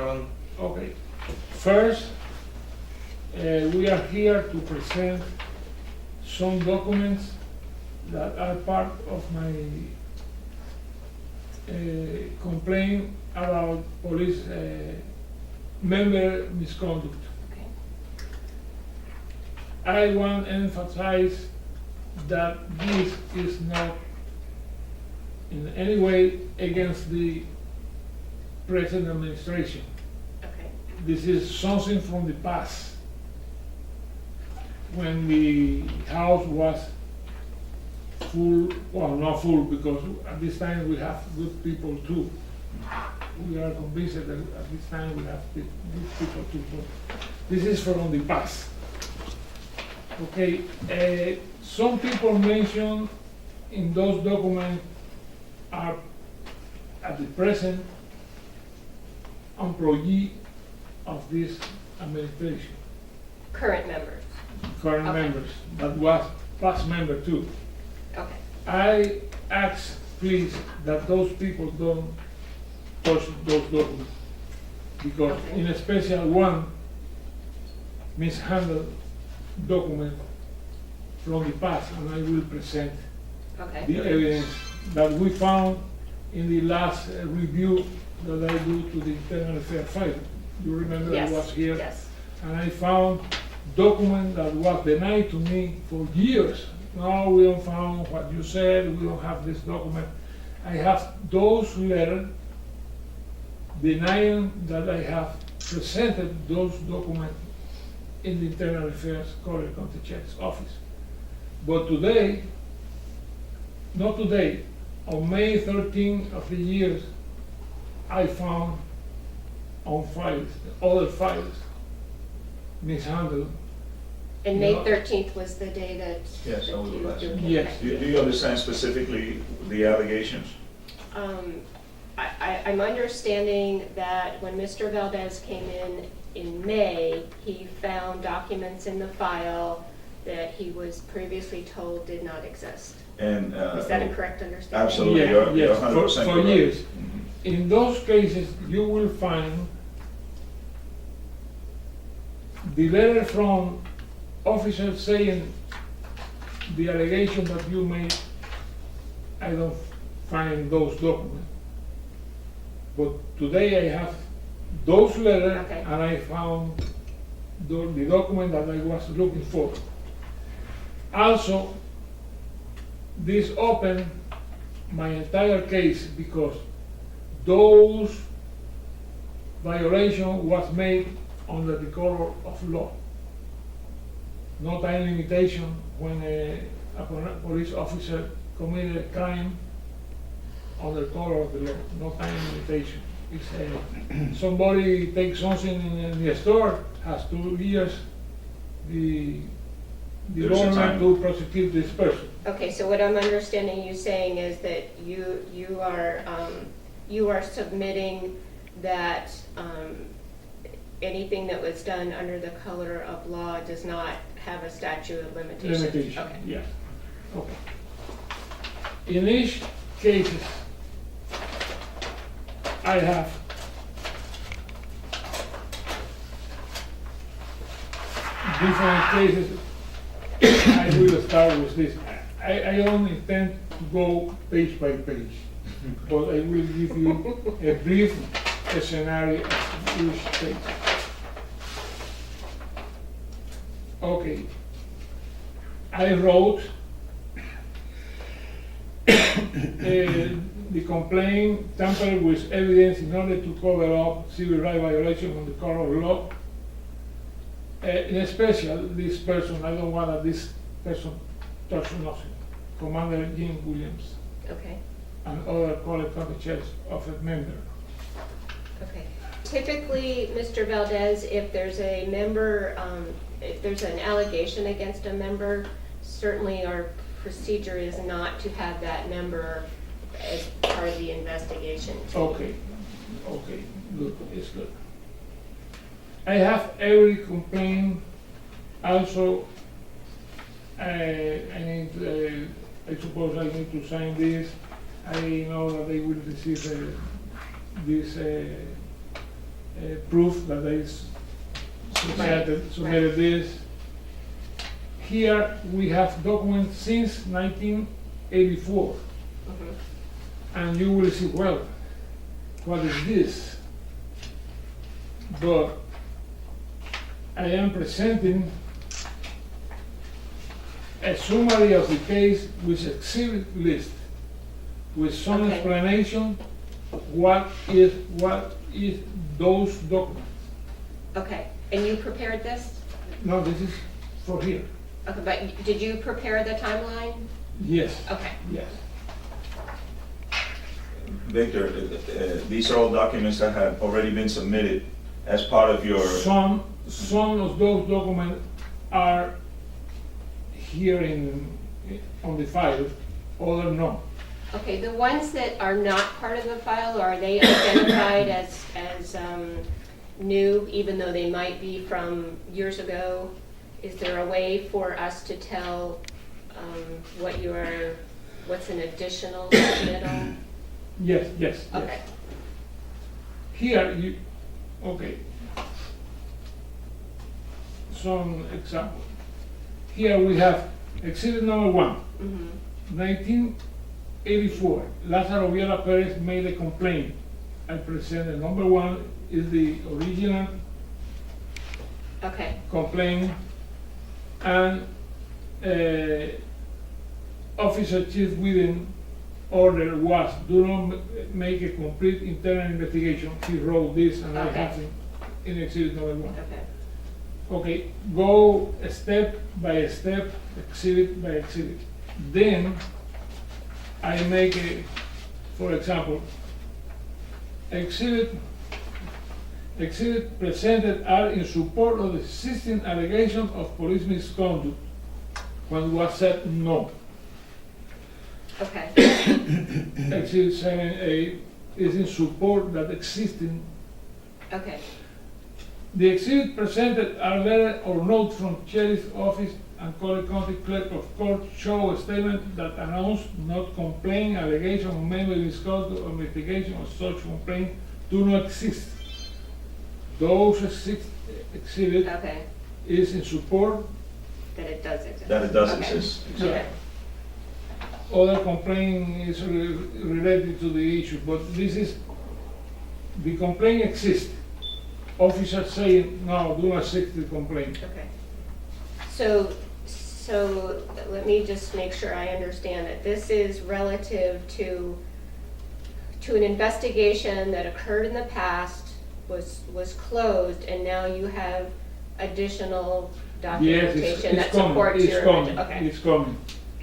grabando. Okay. First, we are here to present some documents that are part of my complaint about police member misconduct. Okay. I want to emphasize that this is not in any way against the present administration. Okay. This is something from the past, when the house was full, well, not full, because at this time we have good people too. We are convinced that at this time we have good people too, but this is from the past. Okay, some people mention in those documents are at the present employee of this administration, Current members. current Okay. members, but was past member too. Okay. I ask, please, that those people don't touch those documents, because Okay. in a special one mishandled document from the past, and I will present Okay. the evidence that we found in the last review that I do to the internal affairs file. You remember I Yes. was here? Yes. And I found document that was denied to me for years. No, we don't found what you said, we don't have this document. I have those letters denying that I have presented those documents in the internal affairs Collier County Sheriff's office. But today, not today, on May 13 of the year, I found on files, other files, mishandled. And May No. 13th was the day that. Yes, that I was you- last. you- Yes. okay. Do you understand specifically the allegations? I'm understanding that when Mr. Valdes came in May, he found documents in the file that he was previously told did not exist. And Is that a correct understanding? Absolutely, Yeah, you're yes, 100% for correct. years. Mhm. In those cases, you will find the letter from officers saying the allegation that you made, I don't find those documents. But today I have those letters, Okay. and I found the document that I was looking for. Also, this opened my entire case because those violation was made under the color of law. No time limitation when a police officer committed a crime under color of the law, no time limitation. It's somebody takes something in the store, has 2 years, the There's a government time. to prosecute this person. Okay, so what I'm understanding you saying is that you are submitting that anything that was done under the color of law does not have a statute of limitations? Limitation, Okay. yes. Okay. In each cases, I have different cases. I will start with this. I don't intend to go page by page, but I will give you a brief scenario of each case. Okay. I wrote the complaint tampered with evidence in order to cover up civil rights violation on the color of law. In special, this person, I don't want that this person touch nothing. Commander Jim Williams Okay, and other Collier County Sheriff's Office member. okay. Typically, Mr. Valdez, if there's a member, if there's an allegation against a member, certainly our procedure is not to have that member as part of the investigation. Okay, okay, good, it's good. I have every complaint. Also, I suppose I need to sign this. I know that they will receive this proof that they submitted this. Here we have documents since 1984, and you will see, well, what is this? But I am presenting a summary of the case with exhibit list, with some Okay. explanation what is those documents. Okay, and you prepared this? No, this is for here. Okay, but did you prepare the timeline? Yes. Okay. Yes. Victor, these are all documents that have already been submitted as part of your, Some of those documents are here on the file, other no. Okay, the ones that are not part of the file, are they identified as new, even though they might be from years ago? Is there a way for us to tell what's an additional submittal? Yes. Okay. Here okay. Some example. Here we have exhibit number 1, 1984. Lázaro Viera Perez made a complaint. I presented number 1 is the original Okay. complaint, and Officer Chief Whedon order was do not make a complete internal investigation. He wrote this, and I Okay. have it in exhibit number 1. Okay. Okay, go step by step, exhibit by exhibit. Then I make a, for example, exhibit presented are in support of the existing allegation of police misconduct when was said no. Okay. Exhibit 7A is in support that existing. Okay. The exhibit presented are letter or note from Sheriff's Office and Collier County Clerk of Court show a statement that announce not complaint, allegation of member misconduct or investigation of such complaint do not exist. Those exhibit Okay. is in support. That it does exist. that it does Okay. exist. Okay. Other complaint is related to the issue, but this is, the complaint exists. Officers say, no, do not accept the complaint. Okay. So let me just make sure I understand that this is relative to an investigation that occurred in the past, was closed, and now you have additional Yes, documentation that it's coming, supports it's your coming, okay. it's coming.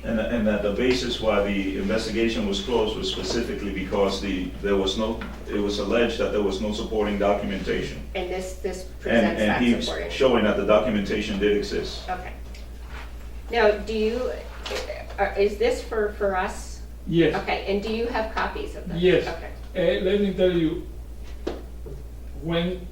And that the basis why the investigation was closed was specifically because it was alleged that there was no supporting documentation. And this And presents that he's supporting. showing that the documentation did exist. Okay. Now, is this for us? Yes. Okay, and do you have copies of this? Yes. Okay. Let me tell you, when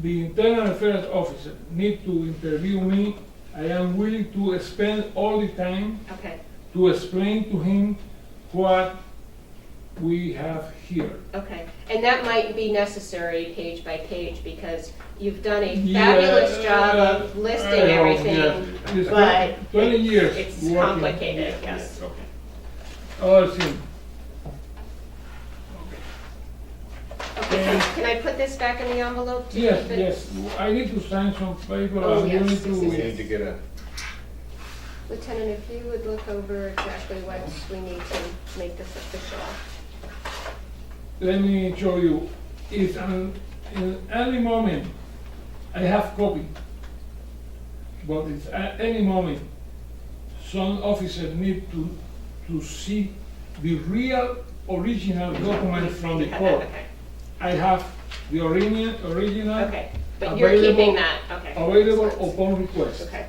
the internal affairs officer need to interview me, I am willing to spend all the time Okay. to explain to him what we have here. Okay, and that might be necessary page by page, because you've done a Yeah, fabulous job of listing I hope, everything, yes. It's but 20 years it's working. complicated, yes. Okay. Other thing. Okay, so can I put this back in the envelope to Yes, keep it? yes, I need to sign some paper. Oh, and you yes, need yes, to- yes, You need to get a, Lieutenant, if you would look over exactly what we need to make this official. Let me show you. If in any moment I have copy, but if at any moment some officer need to see the real original document from the You have court. that, okay. I have the original Okay, but you're available- keeping that, okay. available Excellent. upon request. Okay,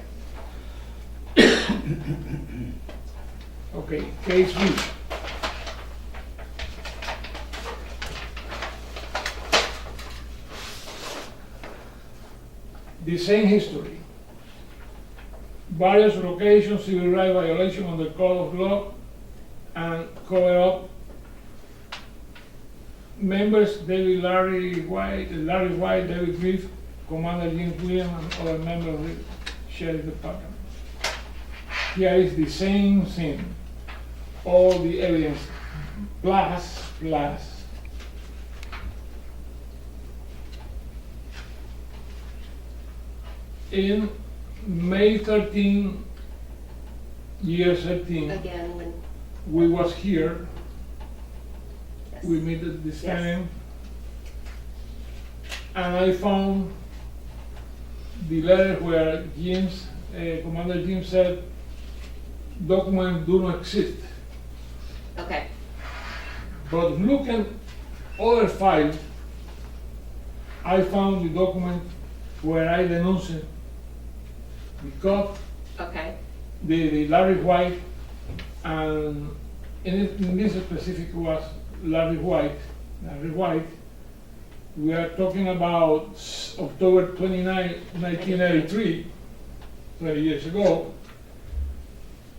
Okay, case B. The same history. Various locations, civil rights violation on the code of law, and cover up members David Larry White, David Griff, Commander James Williams, and other members of the Sheriff Department. Here is the same thing. All the evidence plus. In May 13, year 13, Again, when, we was here. yes. We met at this Yes. time, and I found the letter where Commander James said, documents do not exist. Okay, But looking other files, I found the document where I denounced the cop, okay, the Larry White, and in this specific was Larry White. We are talking about October 29, 1983, 20 years ago,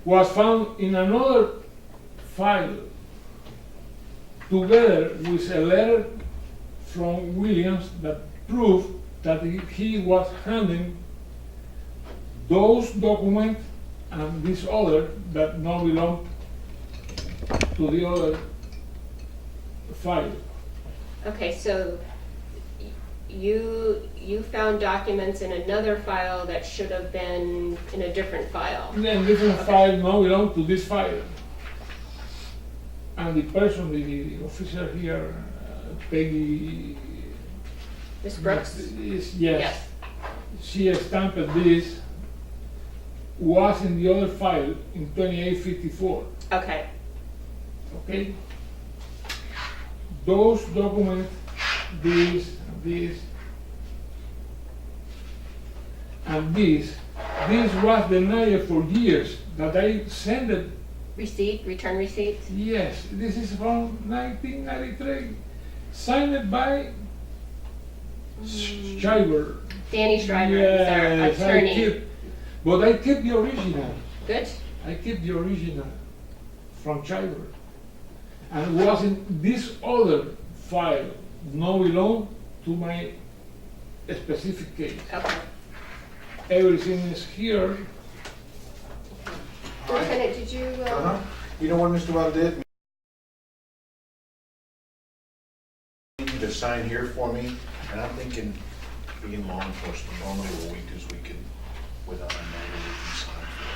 was found in another file together with a letter from Williams that proved that he was handling those documents and this other that now belong to the other file. okay, so you found documents in another file that should have been in a different file. Then different file now belong to this file. And the person, the officer here, Peggy. Ms. Brooks? Yes. Yes. She stamped this, was in the other file in 2854, Okay, okay? Those documents, this, and this was denied for years, that I sent it. return receipt? Yes, this is from 1993, signed by Schreiber. Danny Schreiber is our Yes, attorney. but I kept the original. Good, I kept the original from Schreiber. And it was in this other file, now belong to my specific case. okay. Everything is here. Lieutenant, did you, You know what, Mr. Valdes? You need to sign here for me, and I'm thinking, being law enforcement, normally what we do is we can, without a notary, we can sign for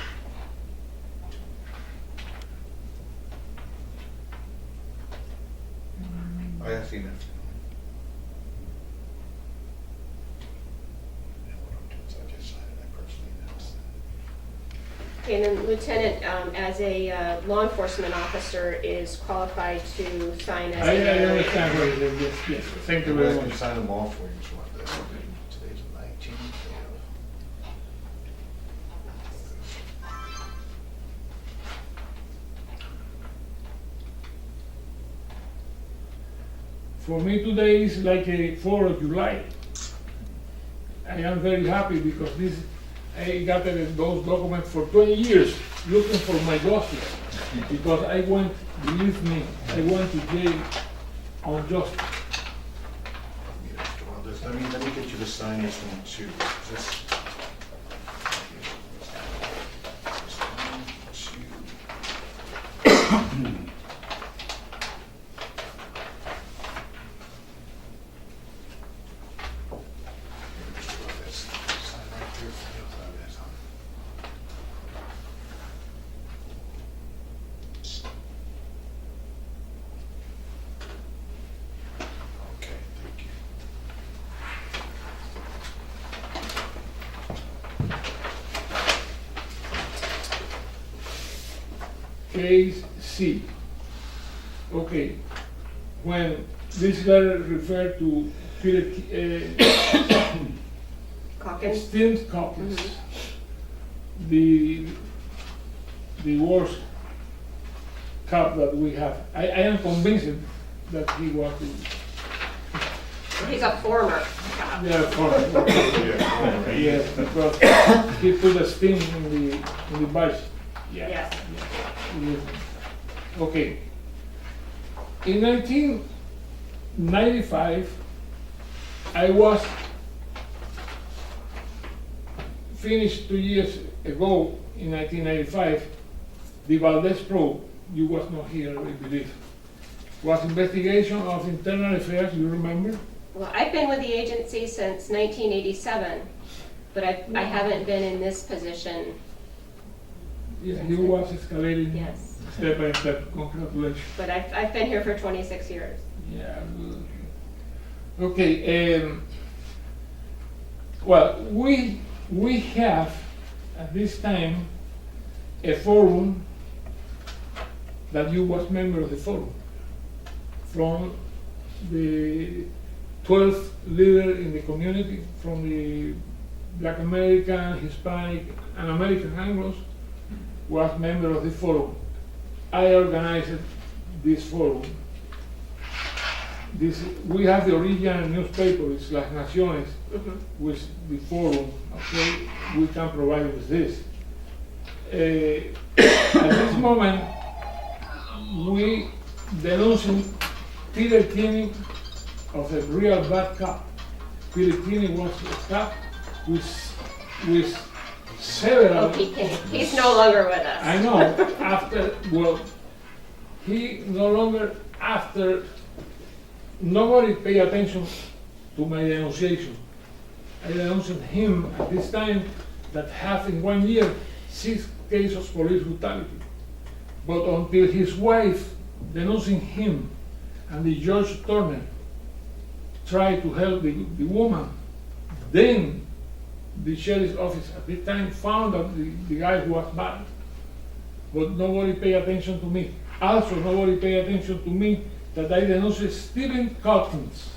it. I have seen it. And what I'm doing is I just sign it, I personally announce it. okay, and then Lieutenant, as a law enforcement officer, is qualified to sign as I a understand what it is, yes, thank you very I can much. sign them all for you, so what this, today's the 19th. For me today is like a 4th of July. I am very happy because I got those documents for 20 years looking for my dossier. Because I went, believe me, I went to jail on justice. Yeah, well, let me get you to sign this one too. This. Okay, thank you. Case C. Okay, when this letter referred to Peter Calkins? Stint copies, the worst cop that we have. I am convinced that he was the He's a former cop. yes, because he put a sting in the badge. Yes. Yes. Okay. In 95, I was finished 2 years ago in 1995, the Valdes Probe, you was not here, I believe, was investigation of internal affairs, you remember? Well, I've been with the agency since 1987, but I haven't been in this position. Yes, you was escalating Yes. step by step, congratulations. But I've been here for 26 years. Yeah, good. Okay, well, we have at this time a forum that you was member of the forum from the 12th leader in the community, from the Black American, Hispanic, and American Anglos, was member of the forum. I organized this forum. We have the original newspaper, it's Las Naciones, with the forum, okay? We can provide with this. At this moment, we denouncing Peter Kinney of a real bad cop. Peter Kinney was a cop with several. Okay, he's no longer with us. I know. He no longer after. Nobody pay attention to my denunciation. I denounced him at this time that have in 1 year 6 cases of police brutality. But until his wife denouncing him and the Judge Turner tried to help the woman, then the sheriff's office at this time found that the guy who was bad. But nobody pay attention to me. Also, nobody pay attention to me that I denounced Stephen Calkins,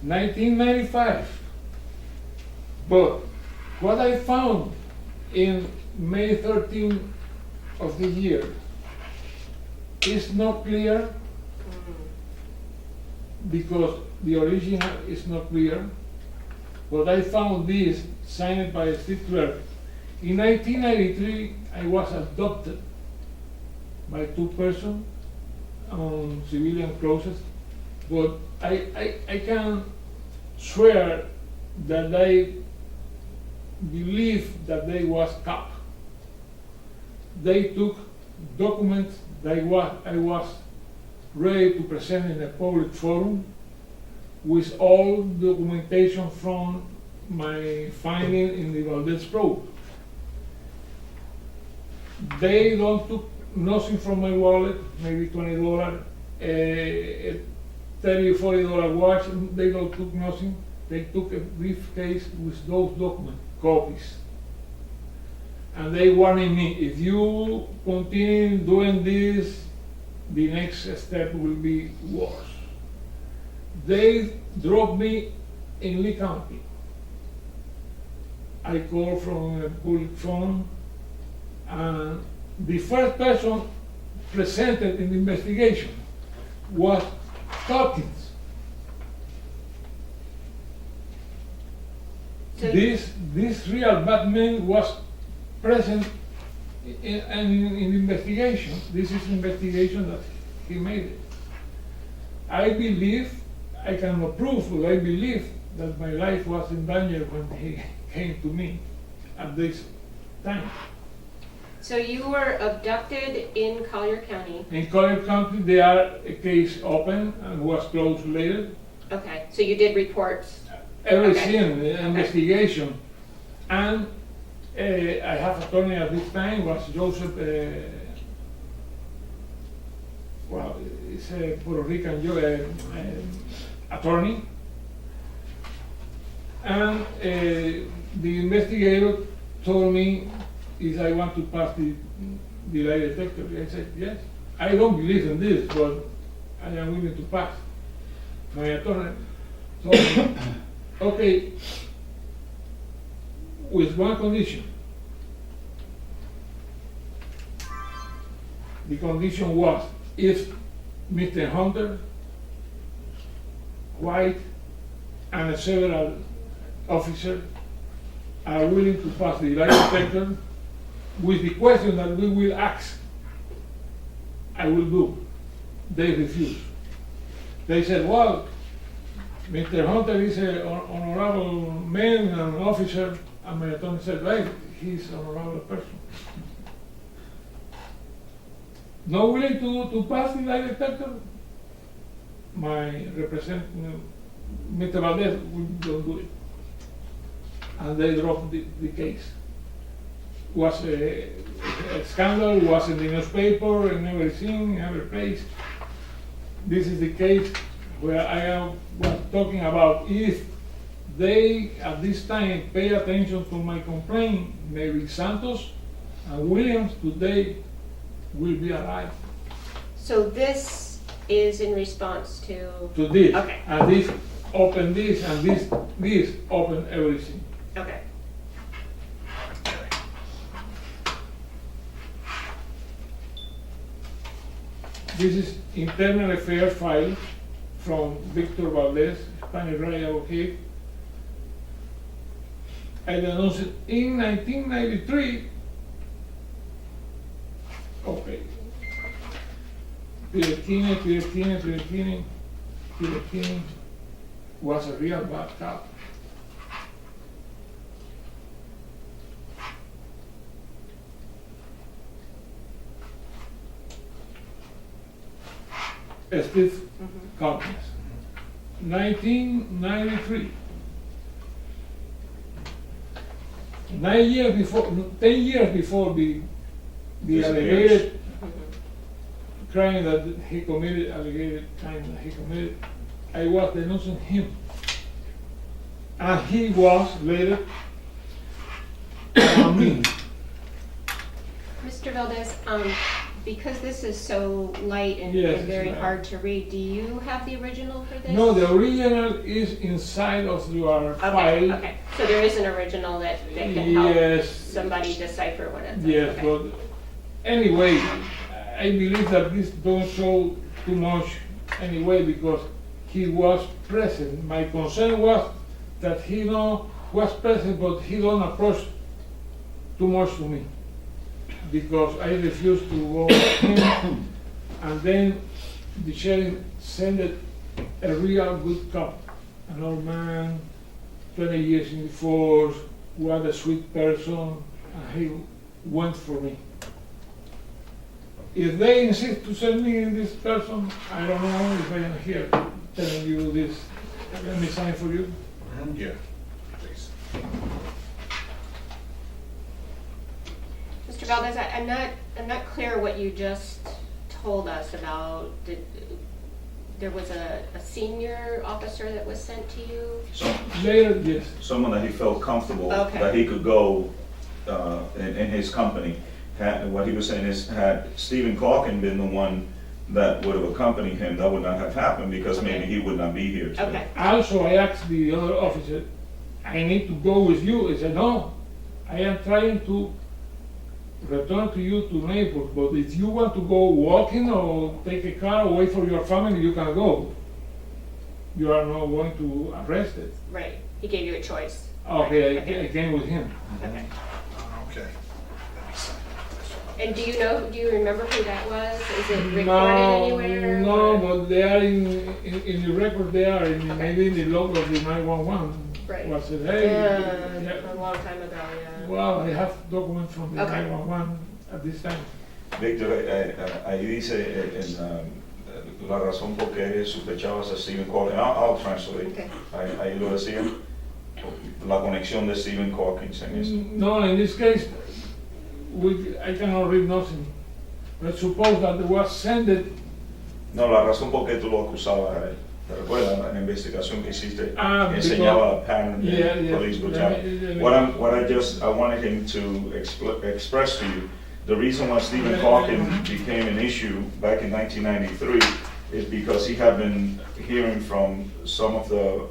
1995. But what I found in May 13 of the year is not clear because the original is not clear. But I found this signed by a state clerk. In 1993, I was adopted by 2 persons on civilian clauses, but I can swear that I believe that they was cop. They took documents that I was ready to present in a public forum with all documentation from my finding in the Valdes Probe. They don't took nothing from my wallet, maybe $20, a $30, $40 watch, they don't took nothing. They took a briefcase with those documents, copies. And they warning me, if you continue doing this, the next step will be worse. They dropped me in Lee County. I called from a public phone, and the first person presented in the investigation was Calkins. So This real bad man was present in the investigation. This is investigation that he made it. I believe, I cannot prove, but I believe that my life was in danger when he came to me at this time. So you were abducted in Collier County. In Collier County, there are a case open and was closed later. Okay, so you did reports. Everything, the investigation. And I have attorney at this time was Joseph, well, it's a Puerto Rican attorney. And the investigator told me if I want to pass the lie detector. I said, yes. I don't believe in this, but I am willing to pass. My attorney told me, okay, with one condition. The condition was if Mr. Hunter, White, and several officers are willing to pass the lie detector with the question that we will ask, I will do. They refuse. they said, well, Mr. Hunter is an honorable man and officer, and my attorney said, right, he's an honorable person. Not willing to pass the lie detector? My representative, Mr. Valdes, don't do it. And they dropped the case. Was a scandal, was in the newspaper and everything, every place. This is the case where I was talking about if they at this time pay attention to my complaint, maybe Santos and Williams today will be alive. So this is in response to? To this, Okay. and this open this, and this open everything. Okay. This is internal affairs file from Victor Valdes, Spanish right advocate. I announced it in 1993. Okay. Pirequine was a real bad cop. Stiff copies. 1993. 9 years before, 10 years before the alleged crime that he committed, alleged crime that he committed, I was denouncing him. And he was later on me. Mr. Valdes, because this is so light and Yes, and very it's light. hard to read, do you have the original for this? No, the original is inside of your Okay, file. okay. So there is an original that can help Yes. somebody decipher what it says? Yes, Okay. but anyway, I believe that this don't show too much anyway because he was present. My concern was that he was present, but he don't approach too much to me because I refused to go with him. And then the sheriff sent a real good cop, an old man, 20 years in the force, was a sweet person, and he went for me. If they insist to send me in this person, I don't know if I am here telling you this. Let me sign for you. Yeah, please. Mr. Valdes, I'm not clear what you just told us about. There was a senior officer that was sent to you? Later, yes. Someone that he felt comfortable, Okay. that he could go in his company. What he was saying is, had Stephen Calkin been the one that would have accompanied him, that would not have happened because maybe Okay. he would not be here today. Okay, Also, I asked the other officer, I need to go with you. He said, no, I am trying to return to you to Naples, but if you want to go walking or take a car or wait for your family, you can go. You are not going to arrest it. right. He gave you a choice. Okay, Right, I came with him. Okay. Okay. Let me sign this. And do you remember who that was? Is it recorded anywhere? No, or- but they are in the record. They are maybe in the log of the 911. Right. Was said, hey, Yeah, a long time ago, yeah. well, I have documents from the Okay. 911 at this time. Víctor, ahí dice la razón por qué sospechabas a Stephen Calkin. I'll translate. Okay. Ahí lo decía. La conexión de Stephen Calkin en esto. No, in this case, I cannot read nothing. Let's suppose that it was sent. No, la razón por qué tú lo acusabas a él. ¿Te recuerdas la investigación que hiciste? Enseñaba a pattern de Yeah, police yeah. brutality. Let me- I wanted him to express to you, the reason why Stephen Calkin became an issue back in 1993 is because he had been hearing from some of the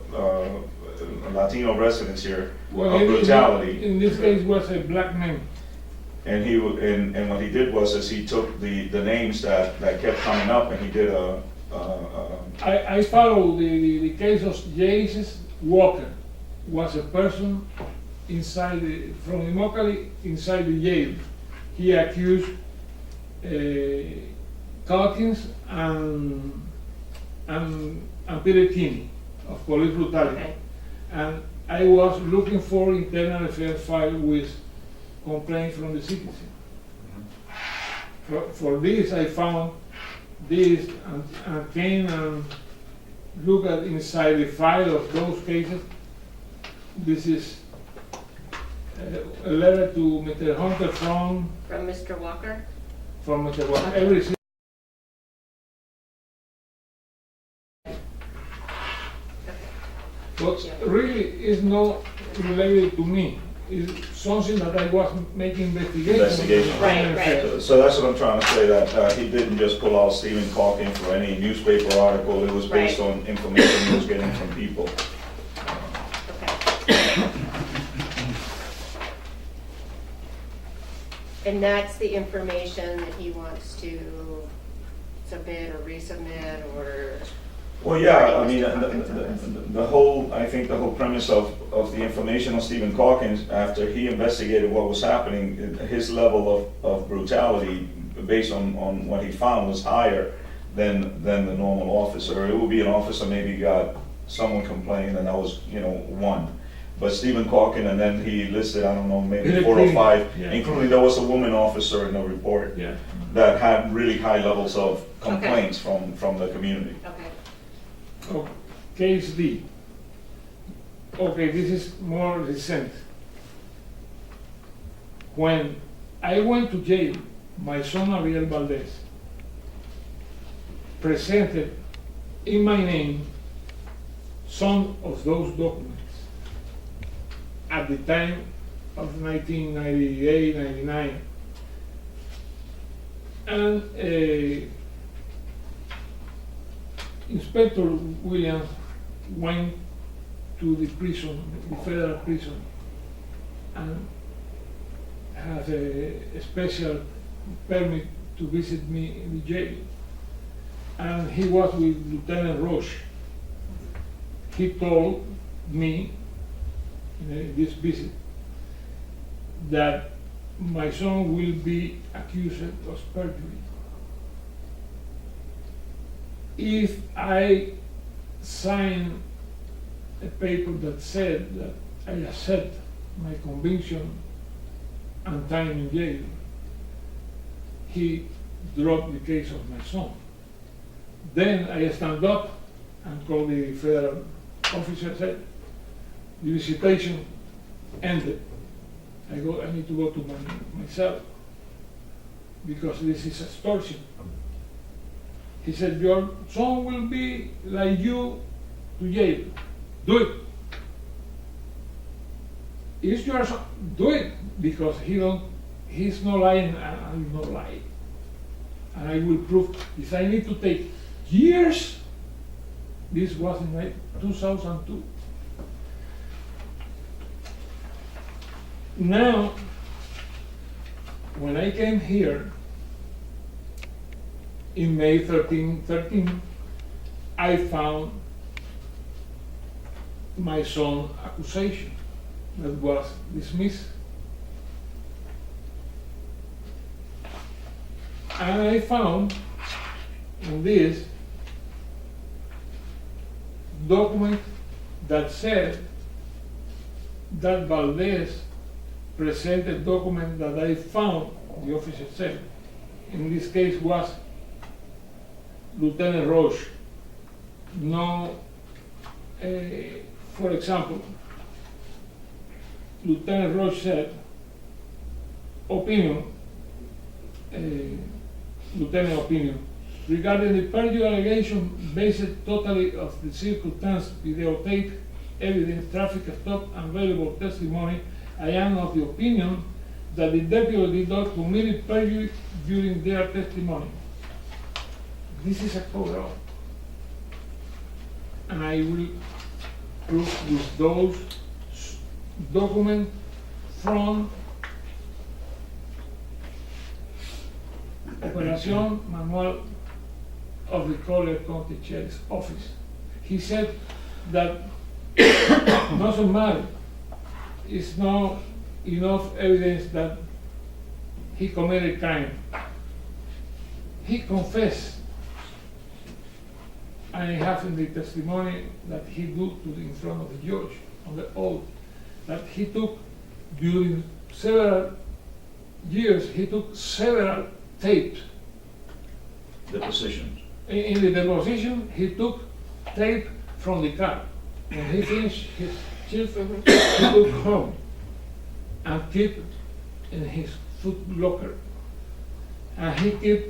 Latino residents here of brutality. In this case, was a black man. And and what he did was he took the names that kept coming up and he did I follow the case of Jesus Walker. Was a person from Immokalee inside the jail. He accused Calkins and and Peter Kinney of police brutality. Okay. And I was looking for internal affairs file with complaints from the citizen. For this, I found this and came and looked at inside the file of those cases. This is a letter to Mr. Hunter from Mr. Walker? Mr. Walker. Okay. Everything. But really is not related to me. It's something that I was making Investigation. Right. So that's what I'm trying to say, that he didn't just pull out Stephen Calkin for any newspaper article. It was based Right. on information he was getting from people. Okay. And that's the information that he wants to submit or resubmit or? Well, yeah, I mean, the whole, I think the whole premise of the information on Stephen Calkins, after he investigated what was happening, his level of brutality, based on what he found, was higher than the normal officer. It would be an officer maybe got someone complained, and that was, one. But Stephen Calkin, and then he listed, I don't know, maybe 4 or 5, Yeah. including there was a woman officer in the report Yeah. that had really high levels of complaints from the community. Okay. Oh, case D. Okay, this is more recent. When I went to jail, my son Ariel Valdes presented in my name some of those documents at the time of 1998, 99. And Inspector Williams went to the prison, the federal prison, and has a special permit to visit me in the jail. And he was with Lieutenant Roche. He told me in this visit that my son will be accused of perjury if I sign a paper that said that I accept my conviction and time in jail. He dropped the case of my son. Then I stand up and call the federal officer, said, the visitation ended. I need to go to my cell because this is extortion. He said, your son will be like you to jail. Do it. Is your son? Do it, because he's not lying, and I will not lie. And I will prove, if I need to take years, this was in 2002. Now, when I came here in May 13, I found my son's accusation that was dismissed. And I found in this document that said that Valdes presented document that I found, the officer said, in this case was Lieutenant Roche. No, for example, Lieutenant Roche said, opinion, Lieutenant opinion, regarding the perjury allegation based totally of the circumstance, videotape, evidence, traffic stop, and valuable testimony, I am of the opinion that the deputy did not commit perjury during their testimony. This is a cover-up. And I will prove with those documents from Operation Manual of the Collier County Sheriff's Office. He said that doesn't matter. It's not enough evidence that he committed crime. He confessed. I have in the testimony that he do in front of the judge on the oath, that he took during several years, he took several tapes. Depositions. In the deposition, he took tape from the car. When he finished his shift, he took home and keep in his foot locker. And he kept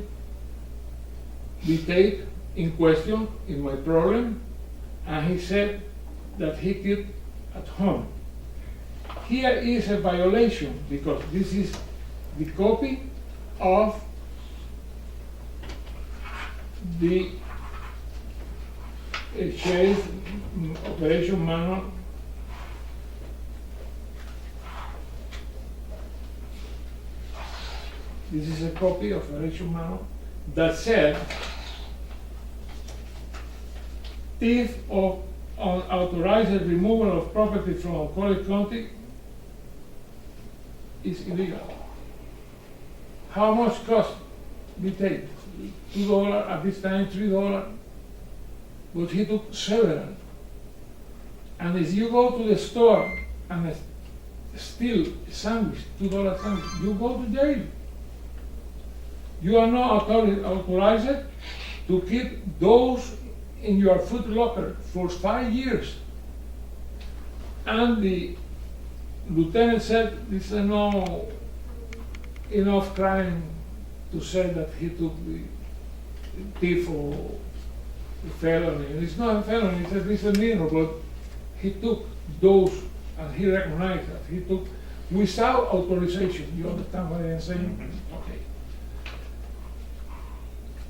the tape in question in my problem, and he said that he kept at home. Here is a violation because this is the copy of the sheriff operation manual. This is a copy of operation manual that said thief of unauthorized removal of property from Collier County is illegal. How much cost the tape? $2 at this time, $3, but he took several. And if you go to the store and steal a sandwich, $2 sandwich, you go to jail. You are not authorized to keep those in your foot locker for 5 years. And the lieutenant said this is no enough crime to say that he took the thief or the felony. And it's not a felony, it's a misdemeanor, but he took those and he recognized that he took without authorization. You understand what I'm saying? Mm-hmm. Okay.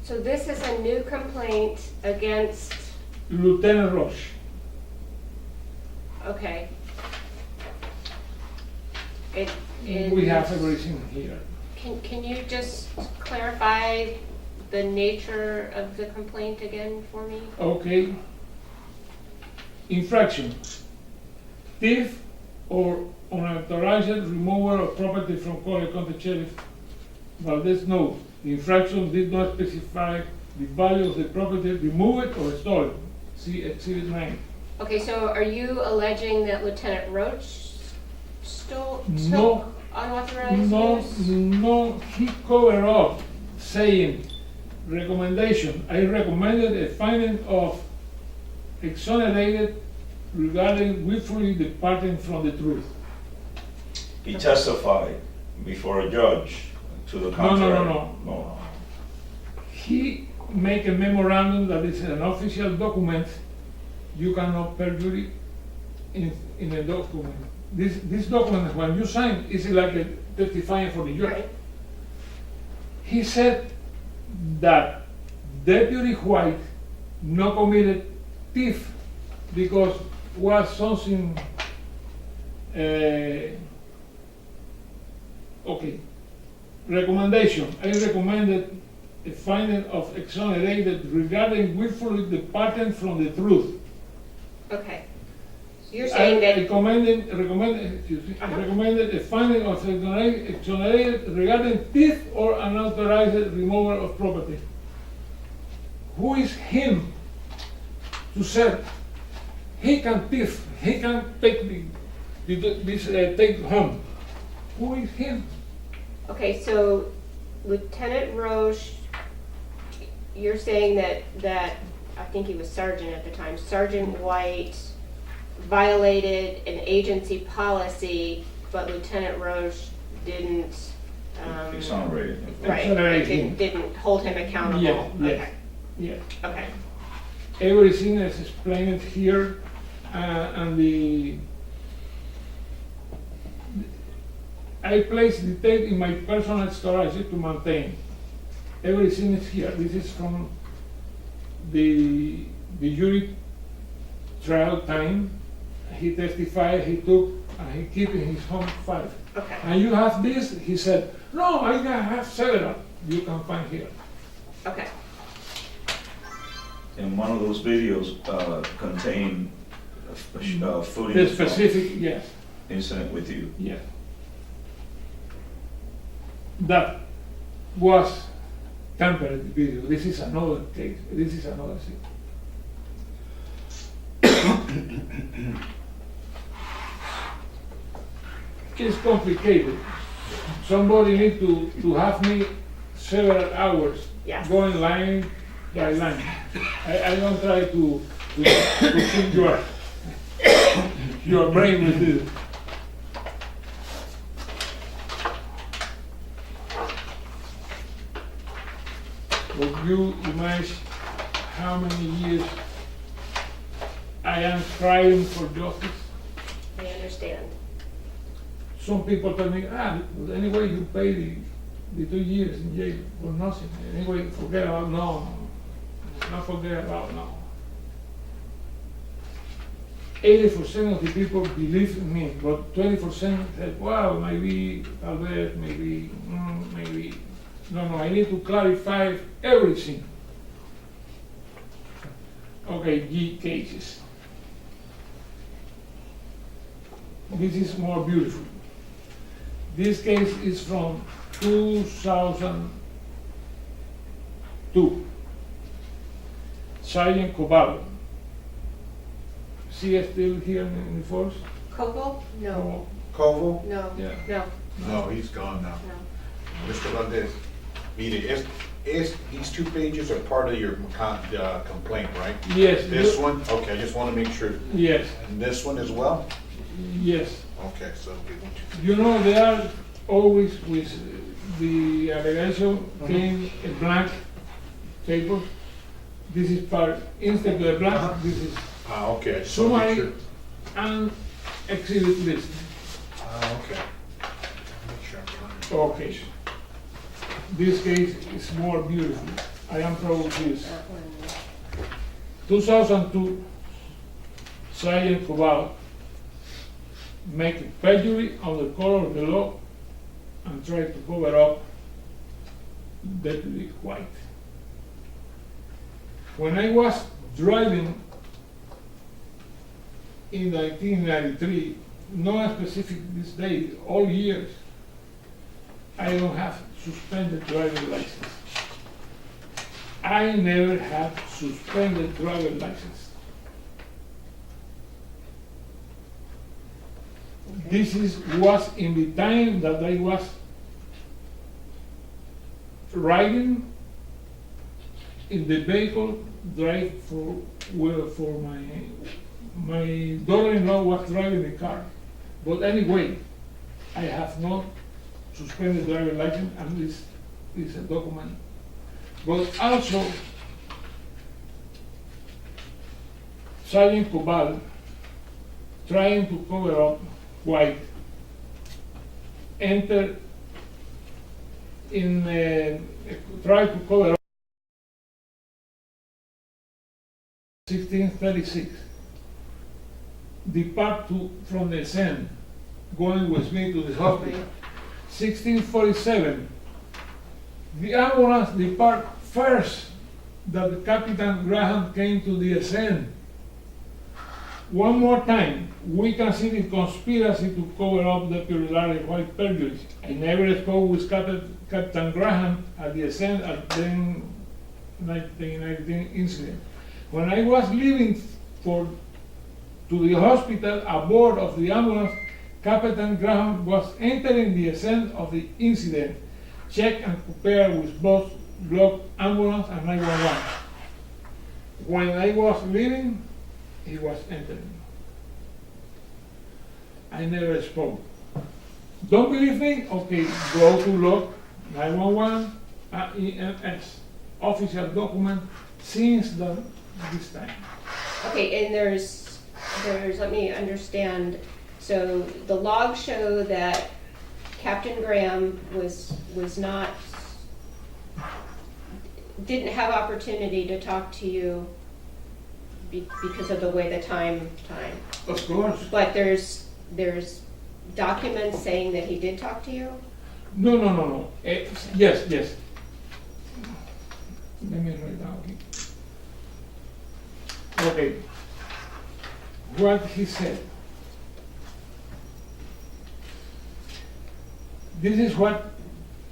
So this is a new complaint against, Lieutenant Roche. okay. We have everything here. Can you just clarify the nature of the complaint again for me? Okay. Infraction. Thief or unauthorized removal of property from Collier County Sheriff Valdes note. The infraction did not specify the value of the property removed or stolen. See Exhibit 9. Okay, so are you alleging that Lieutenant Roach No. took unauthorized use? No, he covered up saying, recommendation, I recommended a finding of exonerated regarding willfully departing from the truth. He testified before a judge to the No. contrary. He make a memorandum that is an official document. You cannot perjury in a document. This document, when you sign, is like a testifying for the judge. Right. He said that Deputy White no committed thief because was something, okay. Recommendation, I recommended a finding of exonerated regarding willfully departing from the truth. Okay. So you're saying that, I recommended a finding of exonerated regarding thief or unauthorized removal of property. Who is him to say he can thief, he can take take home? Who is him? okay, so Lieutenant Roche, you're saying that, I think he was sergeant at the time, Sergeant White violated an agency policy, but Lieutenant Roche didn't, Exonerated. right, Exonerate him. didn't hold him accountable? Yes, yes, Okay, yes. okay, Everything is explained here, and I place the tape in my personal storage to maintain. Everything is here. This is from the jury trial time. He testified, he took, and he keep in his home 5. okay, And you have this, he said, no, I have several. You can find here. okay. And one of those videos contain The footage from specific, yes, incident with you. yes. That was tampered video. This is another case. This is another thing. It's complicated. Somebody need to have me several hours Yes. going line by line. I don't try to keep your brain with it. Would you imagine how many years I am trying for justice? I understand. Some people tell me, anyway, you pay the 2 years in jail for nothing. Anyway, forget about no. Not forget about no. 80% of the people believe in me, but 20% said, well, maybe, Valdes, maybe, maybe. No, I need to clarify everything. Okay, G cases. This is more beautiful. This case is from 2002. Sergeant Cobal. Is he still here in the force? Koval? No, Koval? no, Yeah. no, No, he's gone now. no. Mr. Valdes, mire, these 2 pages are part of your complaint, right? Yes. This one, okay, I just want to make sure. Yes, And this one as well? yes. Okay, so we want You know, they are always with the allegation came a blank paper. This is part, instead of the blank, this is okay, so make summary sure. and exhibit list. Okay. Make sure I'm fine. Okay. This case is more beautiful. I am proud of this. That one. 2002, Sergeant Cobal make perjury on the color of the law and try to cover up Deputy White. When I was driving in 1993, no specific this day, all years, I don't have suspended driving license. I never had suspended driver license. This was in the time that I was riding in the vehicle, drive for my daughter-in-law was driving the car. But anyway, I have not suspended driver license, and this is a document. But also, Sergeant Cobal, trying to cover up White, entered in, tried to cover up 1636. Depart from the scene, going with me to the hospital. 1647, the ambulance depart first that Captain Graham came to the scene. One more time, we can see the conspiracy to cover up the P.R.B. White perjuries. I never spoke with Captain Graham at the scene at the 1919 incident. When I was leaving to the hospital aboard of the ambulance, Captain Graham was entering the scene of the incident, check and compare with both Glock ambulance and 911. When I was leaving, he was entering. I never spoke. Don't believe me? Okay, go to log 911 EMS, official document since this time. Okay, and there's, let me understand, so the logs show that Captain Graham was not, didn't have opportunity to talk to you because of the way the time. Of course. But there's documents saying that he did talk to you? No. Yes. Let me write down here. Okay. What he said. This is what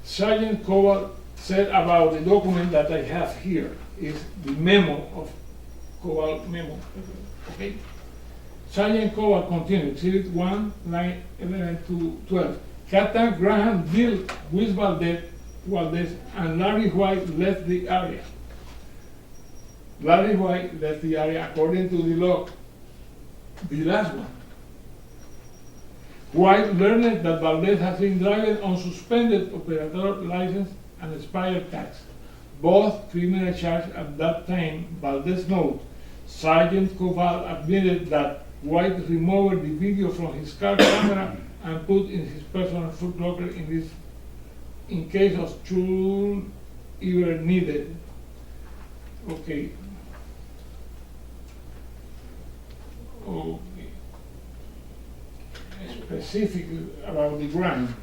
Sergeant Cobal said about the document that I have here. Is the memo of Cobal memo. Okay. Sergeant Cobalt continued, Exhibit 1, line 11 to 12. Captain Graham dealt with Valdes, and Larry White left the area. Larry White left the area according to the log, the last one. White learned that Valdes has been driving on suspended operator license and expired tax. Both criminal charges at that time. Valdes note, Sergeant Cobalt admitted that White removed the video from his car camera and put in his personal foot locker in case of should ever needed. Okay. Okay. Specific about the crime.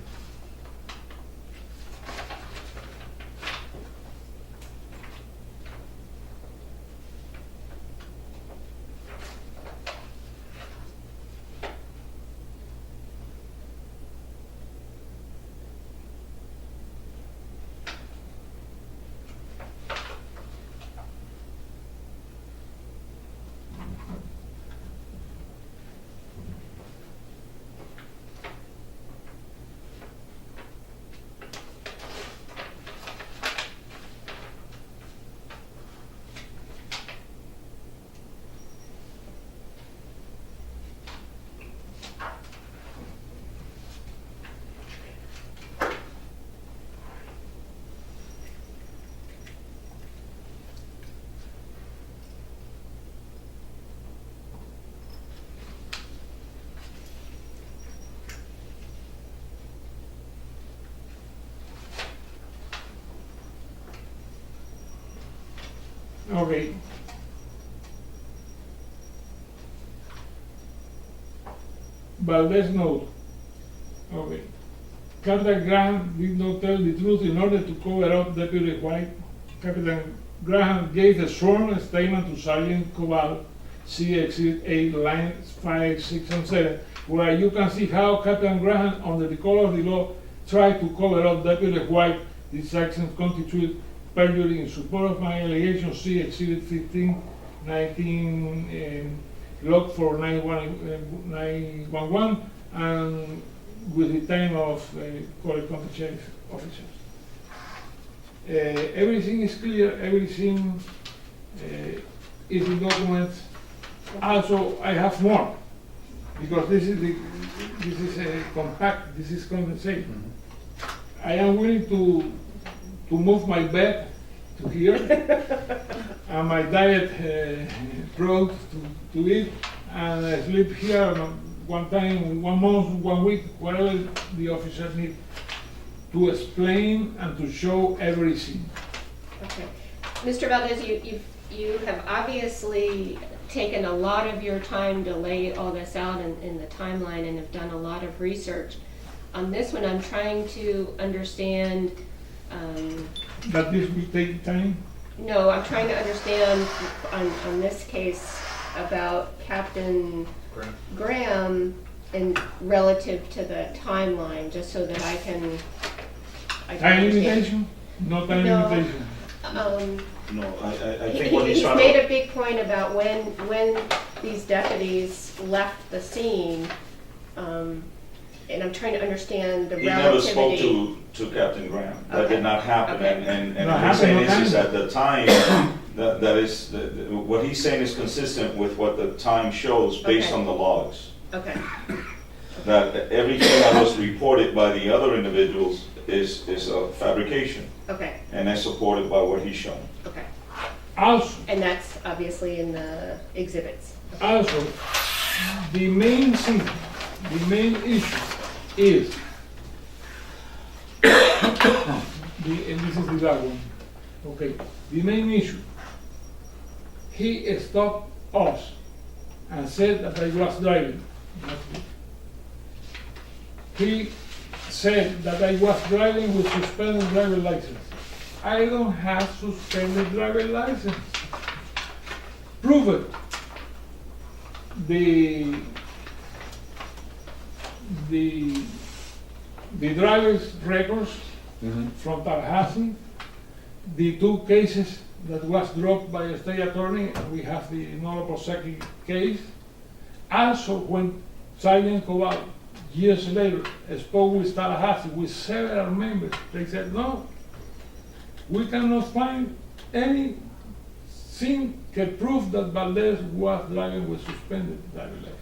Okay. Valdes note. Okay. Captain Graham did not tell the truth in order to cover up Deputy White. Captain Graham gave a sworn statement to Sergeant Cobalt, see Exhibit 8, lines 5, 6, and 7, where you can see how Captain Graham, under the color of the law, tried to cover up Deputy White. These actions constitute perjury in support of my allegations. See Exhibit 15, 19, log for 911, and with the time of Collier County Sheriff officers. Everything is clear, everything is in documents. Also, I have more, because this is a compact, this is condensate. I am willing to move my bed to here, and my diet product to eat, and I sleep here one time, 1 month, 1 week, whatever the officer needs to explain and to show everything. Okay. Mr. Valdes, you have obviously taken a lot of your time to lay all this out in the timeline and have done a lot of research. On this one, I'm trying to understand. That this will take time? No, I'm trying to understand on this case about Captain Graham and relative to the timeline, just so that I can Time understand. limitation? No time No. limitation. No, I think what he's He's trying made to, a big point about when these deputies left the scene, and I'm trying to understand the he never spoke relativity. to Captain Graham. That Okay. did not happen, Okay. and No, what he's happened saying no is time. at the time, that is, what he's saying is consistent with what the time shows based Okay. on the logs. Okay, That everything that was reported by the other individuals is a fabrication, okay, and that's supported by what he's shown. okay. Also, And that's obviously in the exhibits. Also, the main thing, the main issue is, and this is the last one, okay, the main issue, he stopped us and said that I was driving. He said that I was driving with suspended driver license. I don't have suspended driver license. Prove it. The driver's records from Tallahassee, the 2 cases that was dropped by a state attorney, and we have the Nolo Posecki case, Also, when Sergeant Cobal years later spoke with Tallahassee with several members, they said, no, we cannot find anything that prove that Valdes was driving with suspended driver's license.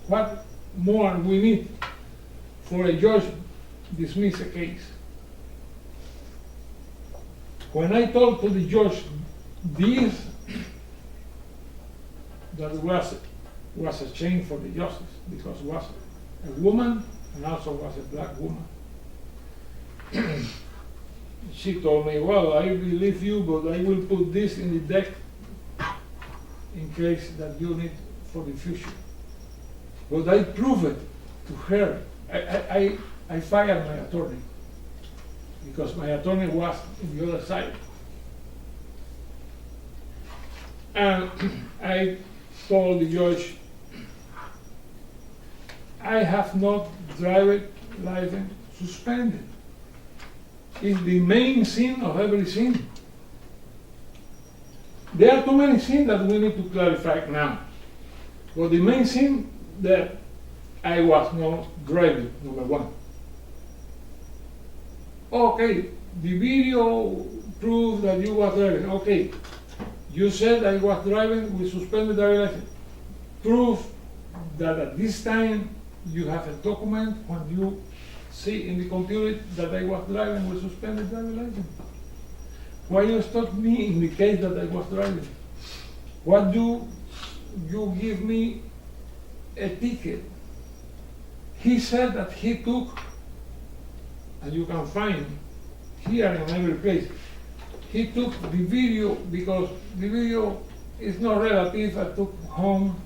What more we need for a judge dismiss a case? When I told to the judge this, that was a shame for the justice, because it was a woman and also was a black woman. She told me, well, I believe you, but I will put this in the deck in case that you need for the future. But I proved it to her. I fired my attorney because my attorney was in the other side. And I told the judge, I have not driver's license suspended. It's the main sin of every sin. There are too many sins that we need to clarify now. But the main sin that I was not driving, number one. Okay, the video proves that you was driving. Okay, you said I was driving with suspended driver's license. Prove that at this time you have a document when you see in the computer that I was driving with suspended driver's license. Why you stop me in the case that I was driving? What do you give me a ticket? He said that he took, and you can find here in every place, he took the video because the video is not relative. I took home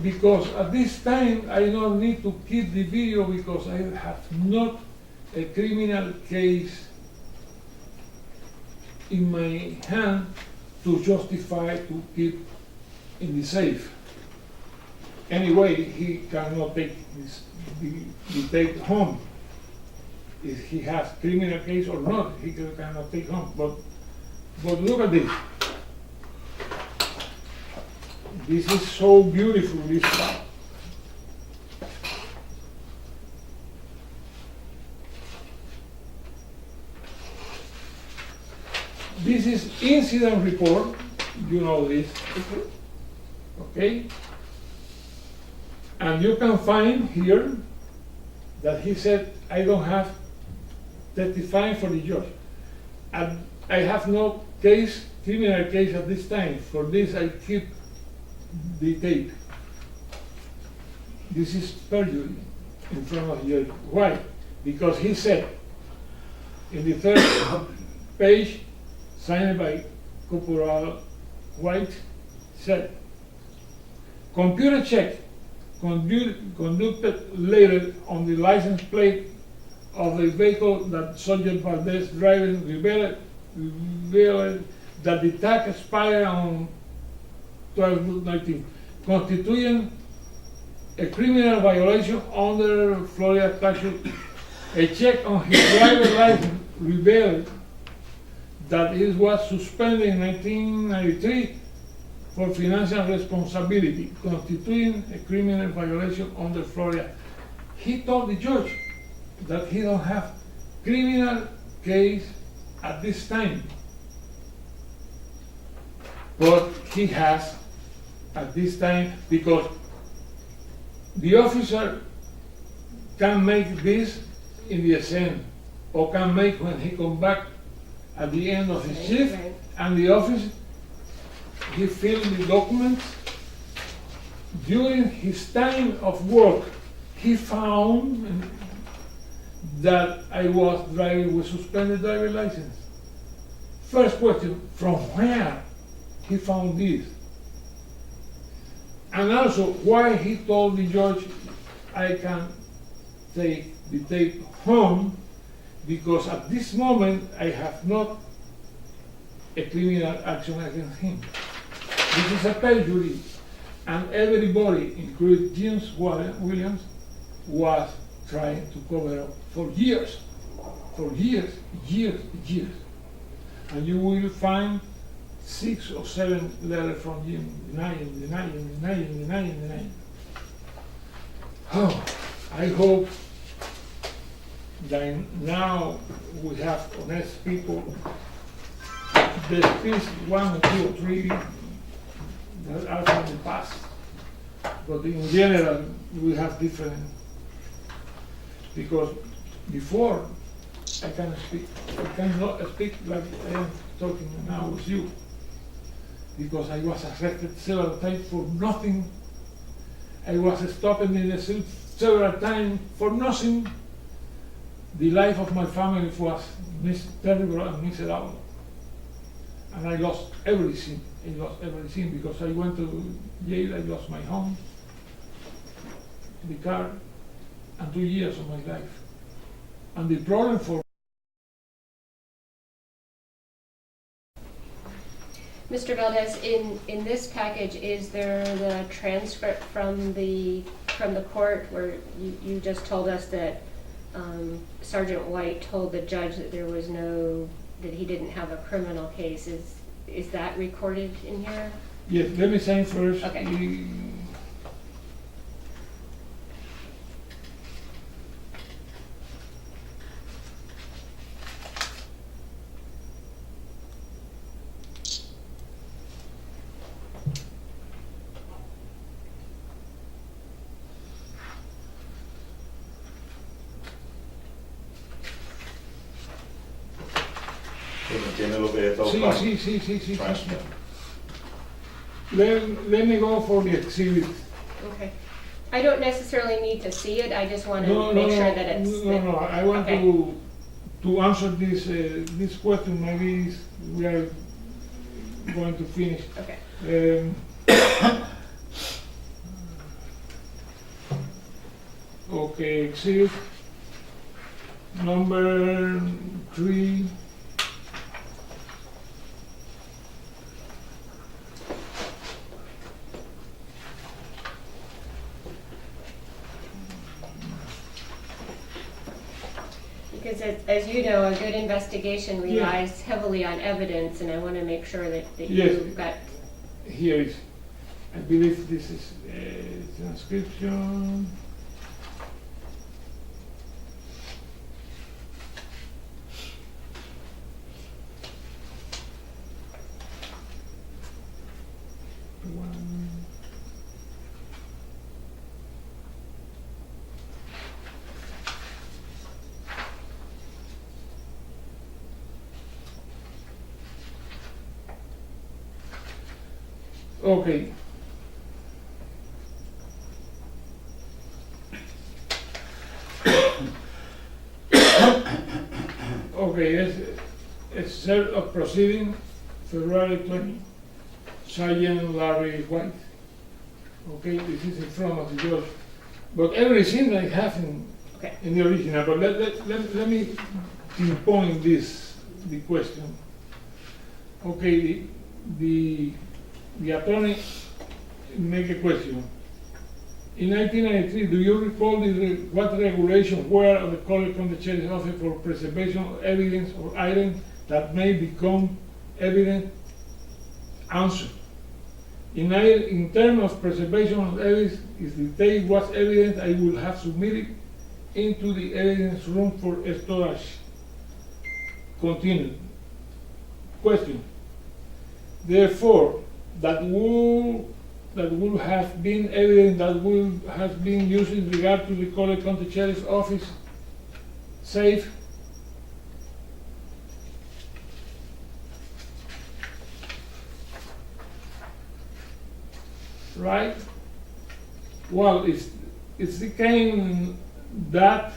because at this time I don't need to keep the video because I have not a criminal case in my hand to justify to keep in the safe. Anyway, he cannot take the tape home. If he has criminal case or not, he cannot take home. But look at this. This is so beautiful, this part. This is incident report, you know this, okay? And you can find here that he said, I don't have testifying for the judge. And I have no case, criminal case at this time. For this, I keep the tape. This is perjury in front of the judge. Why? Because he said, in the third page, signed by Corporal White, said, computer check conducted later on the license plate of the vehicle that Sergeant Valdes driving revealed that the tag expired on 12/19, constituting a criminal violation under Florida statute. A check on his driver's license revealed that it was suspended in 1993 for financial responsibility, constituting a criminal violation under Florida. He told the judge that he don't have criminal case at this time, but he has at this time because the officer can make this in the SN or can make when he come back at the end of his shift, and the officer he filled the documents. During his time of work, he found that I was driving with suspended driver's license. First question, from where he found this? And also, why he told the judge I can take the tape home, because at this moment I have not a criminal action against him. This is a perjury, and everybody, including James Williams, was trying to cover up for years. And you will find 6 or 7 letters from him denying. Oh, I hope that now we have honest people. There's at least 1 or 2 or 3 that are from the past, but in general we have different. Because before I cannot speak like I am talking now with you, because I was arrested several times for nothing. I was stopped in the cell several times for nothing. The life of my family was terrible and miserable. And I lost everything. Because I went to jail. I lost my home, the car, and 2 years of my life. And the problem for Mr. Valdes, in this package, is there the transcript from the court where you just told us that Sergeant White told the judge that that he didn't have a criminal case? Is that recorded in here? Yes, let me say first. Okay. Tiene lo que está Sí. Transcript. Let me go for the exhibit. Okay. I don't necessarily need to see it, I just want to make sure that it's... No, I want Okay. to answer this question. Maybe we are going to finish. Okay. Okay, exhibit number 3. Because as you know, a good investigation relies heavily on evidence, and I want to make sure that Yes. you've got... Here is, I believe this is transcription. Okay. Okay, it's set of proceeding, February 20, Sergeant Larry White. Okay, this is in front of the judge. But everything I have Okay. in the original, but let me pinpoint the question. Okay, the attorney make a question. In 1993, do you recall what regulations were of the Collier County Sheriff's Office for preservation of evidence or items that may become evident? Answer. In terms of preservation of evidence, if the tape was evident, I would have submitted into the evidence room for storage. Continue. Question. Therefore, that would have been evident that would have been used in regard to the Collier County Sheriff's Office safe. Right? Well, it's the kind that,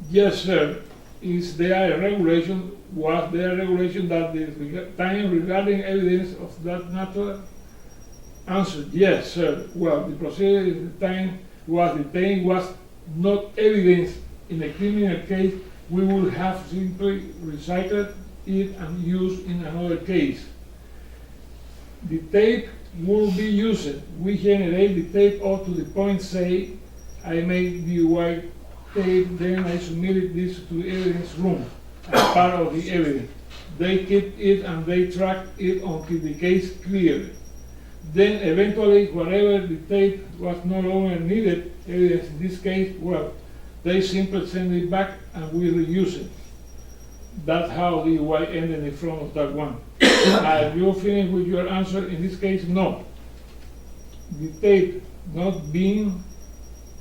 yes sir, is there a regulation, was there a regulation that the time regarding evidence of that nature? Answer, yes sir. Well, the procedure is the time was not evidence in a criminal case, we would have simply recycled it and used in another case. The tape will be used. We generate the tape up to the point say, I made the white tape, then I submitted this to the evidence room as part of the evidence. They keep it and they track it until the case cleared. Then eventually, whatever the tape was no longer needed, evidence in this case, well, they simply send it back and we reuse it. That's how the UI ended in front of that one. Are you finished with your answer? In this case, no. The tape not being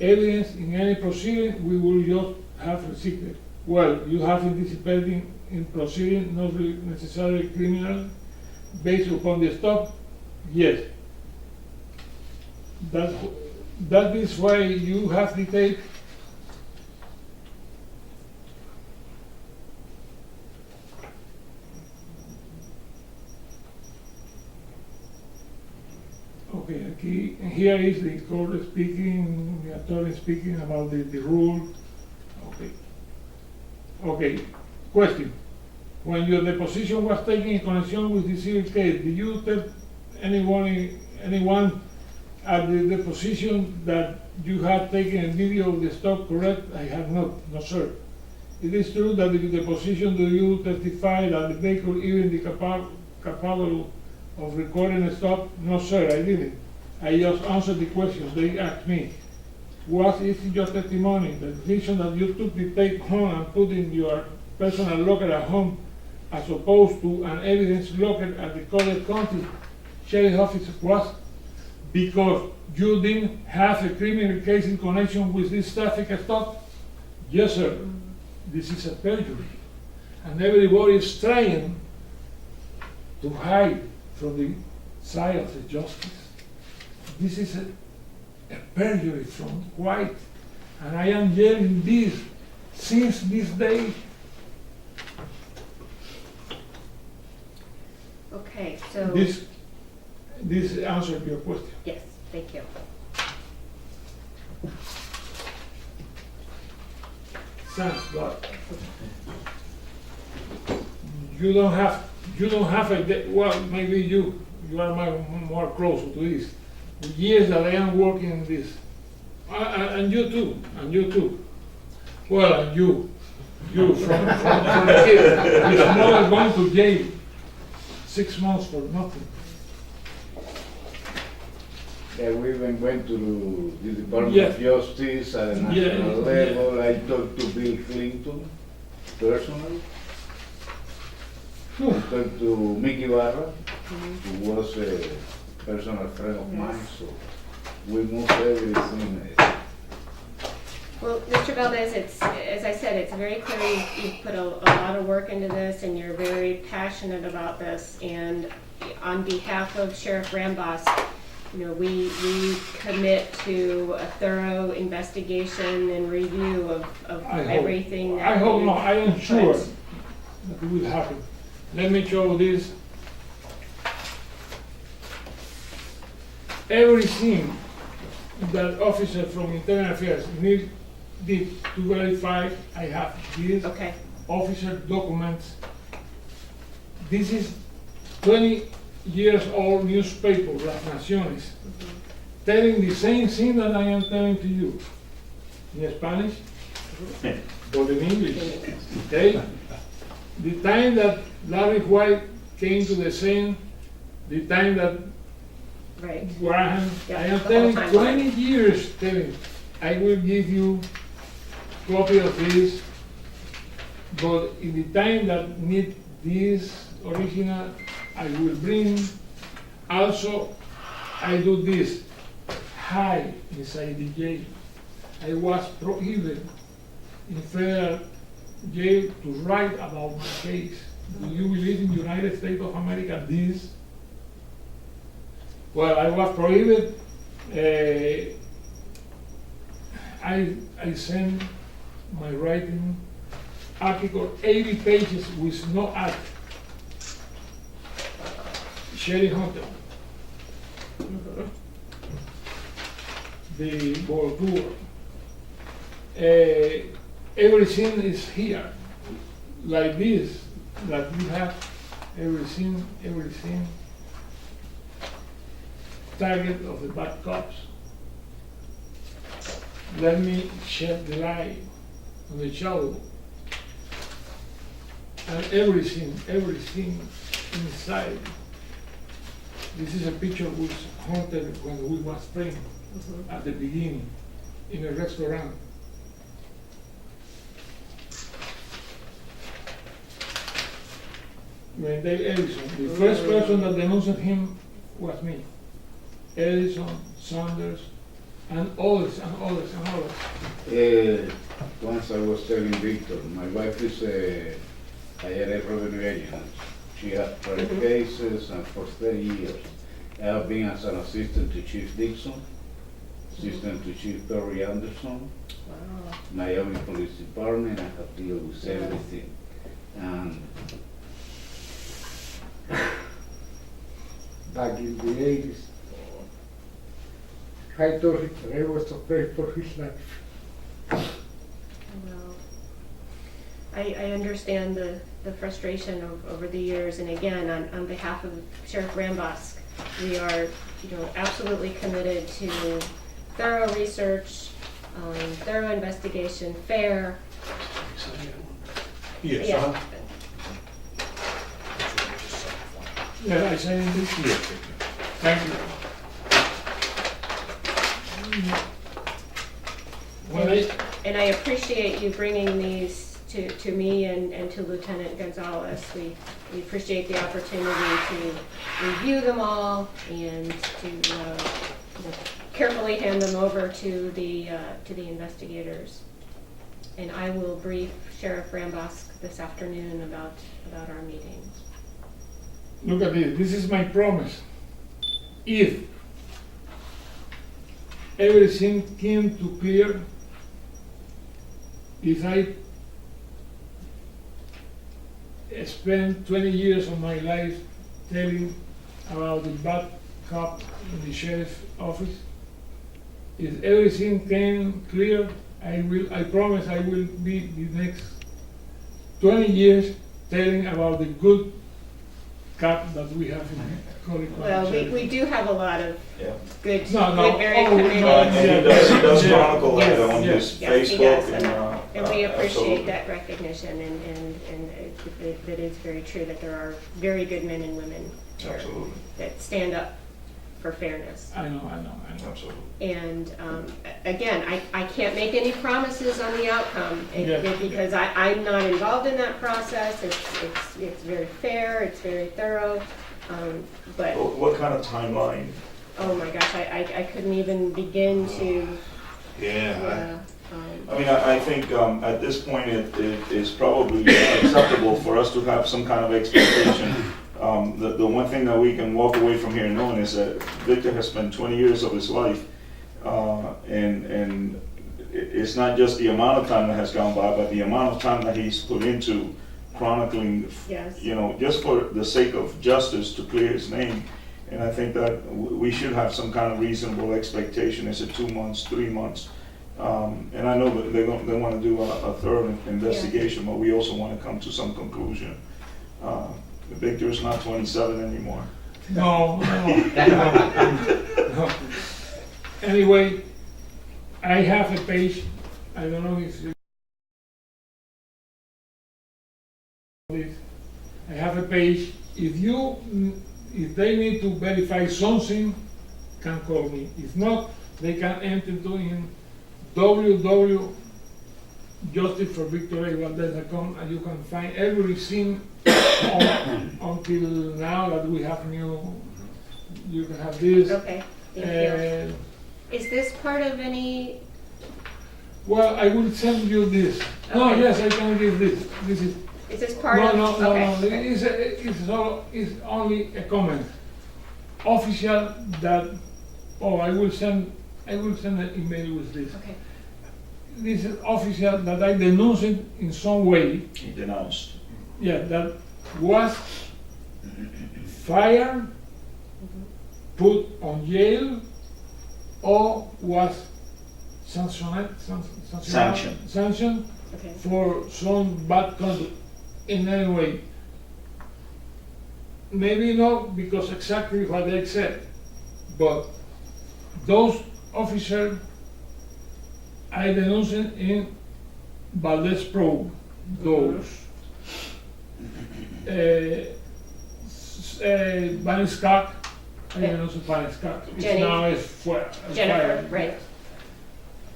evidence in any proceeding, we will just have received it. Well, you have anticipated in proceeding, not necessarily criminal, based upon the stop? Yes. That is why you have the tape. Okay, here is the court speaking, the attorney speaking about the rule. Okay, question. When your deposition was taken in connection with the civil case, did you tell anyone at the deposition that you had taken a video of the stop, correct? I have not, no sir. It is true that in the deposition do you testify that the vehicle even the capable of recording a stop? No sir, I didn't. I just answered the questions they asked me. What is your testimony? The decision that you took the tape home and put in your personal locker at home as opposed to an evidence locker at the Collier County Sheriff's Office was because you didn't have a criminal case in connection with this traffic stop? Yes sir. This is a perjury. And everybody is trying to hide from the side of the justice. This is a perjury from White, and I am hearing this since this day. Okay, so. This answered your question. Yes, thank you. Thanks, but you don't have well, maybe you are more closer to this. The years that I am working in this, and you too. Well, and you from the kid, his mother going to jail 6 months for nothing. Yeah, we even went to the Department Yeah. of Justice at a national level. I talked to Bill Clinton personally. I talked to Mickey Barra, who was a personal friend of mine, so we moved everything. Well, Mr. Valdes, it's, as I said, it's very clear you've put a lot of work into this and you're very passionate about this. And on behalf of Sheriff Rambos, you know, we commit to a thorough investigation and review of everything. I hope not. I am sure that it will happen. Let me show this. Everything that officer from Internal Affairs did to verify, I have this. Okay. Officer documents. This is 20 years old newspaper, Las Naciones, telling the same thing that I am telling to you. In Spanish, but in English. Okay? The time that Larry White came to the scene, the time that Right. Graham, Yeah, I am the telling whole timeline. 20 years telling. I will give you copy of this, but in the time that need this original, I will bring. Also, I do this. Hide inside the jail. I was prohibited in federal jail to write about my case. Do you believe in United States of America this? Well, I was prohibited. I sent my writing article, 80 pages with no act. Sherry Hunter, the Bordur. Everything is here, like this, that you have everything. Target of the bad cops. Let me shed the light on the shadow. and everything inside. This is a picture we hunted when we was friends at the beginning in a restaurant. When Edison, the first person that denounced him was me. Edison, Saunders, and others, and others, and others. Once I was telling Victor, my wife is a IRS revenue agent. She had 30 cases, and for 30 years, I have been as an assistant to Chief Dixon, assistant to Chief Perry Anderson, Wow. Miami Police Department. I have dealt with everything. And back in the 80s, I told him that I was afraid for his life. Well, I understand the frustration over the years, and again, on behalf of Sheriff Rambosk, we are, absolutely committed to thorough research, thorough investigation, fair. Yes. Yeah. Yeah, I say in this. Yes. Thank you. Well, And I appreciate you bringing these to me and to Lieutenant Gonzales. We appreciate the opportunity to review them all and to carefully hand them over to the investigators. And I will brief Sheriff Rambosk this afternoon about our meeting. look at this. This is my promise. If everything came to clear, if I spent 20 years of my life telling about the bad cop in the sheriff's office, if everything came clear, I promise I will be the next 20 years telling about the good cop that we have in Collier County. Well, Sheriff. we do have a lot of Yeah. good, No, very oh, committed. no, And he does Yeah. chronicle that Yes. on his Yes, he Facebook. does, and we appreciate absolutely. that recognition, and that is very true, that there are very good men and women here Absolutely, that stand up for fairness. I know. absolutely. And again, I can't make any promises on the outcome Yeah. because I'm not involved in that process. It's very fair, it's very thorough, but What kind of timeline? oh my gosh, I couldn't even begin to. Yeah. I mean, I think at this point, it is probably acceptable for us to have some kind of expectation. The one thing that we can walk away from here knowing is that Victor has spent 20 years of his life, and it's not just the amount of time that has gone by, but the amount of time that he's put into chronicling, Yes. just for the sake of justice to clear his name. And I think that we should have some kind of reasonable expectation. Is it 2 months, 3 months? And I know that they want to do a thorough investigation, but we also want to come to some conclusion. Victor is not 27 anymore. No. Anyway, I have a page. I don't know if I have a page. If they need to verify something, can call me. If not, they can enter in www.justiceforvictorvaldez.com, and you can find everything until now that we have new. You can have this. Okay, thank you. Is this part of any? Well, I will send you this. No, Okay. yes, I can give this. This is. Is this part No, of? no. Okay. It's only a comment. Official that. Oh, I will send an email with this. Okay. This is official that I denounced it in some way. He denounced. Yeah, that was fired, put on jail, or was sanctioned Okay. for some bad conduct in any way. Maybe not because exactly what they said, but those officers I denounced in Valdes Probe, those. Vaniscock, I don't know Vaniscock, it's Jenny. now is Jennifer, fired. right.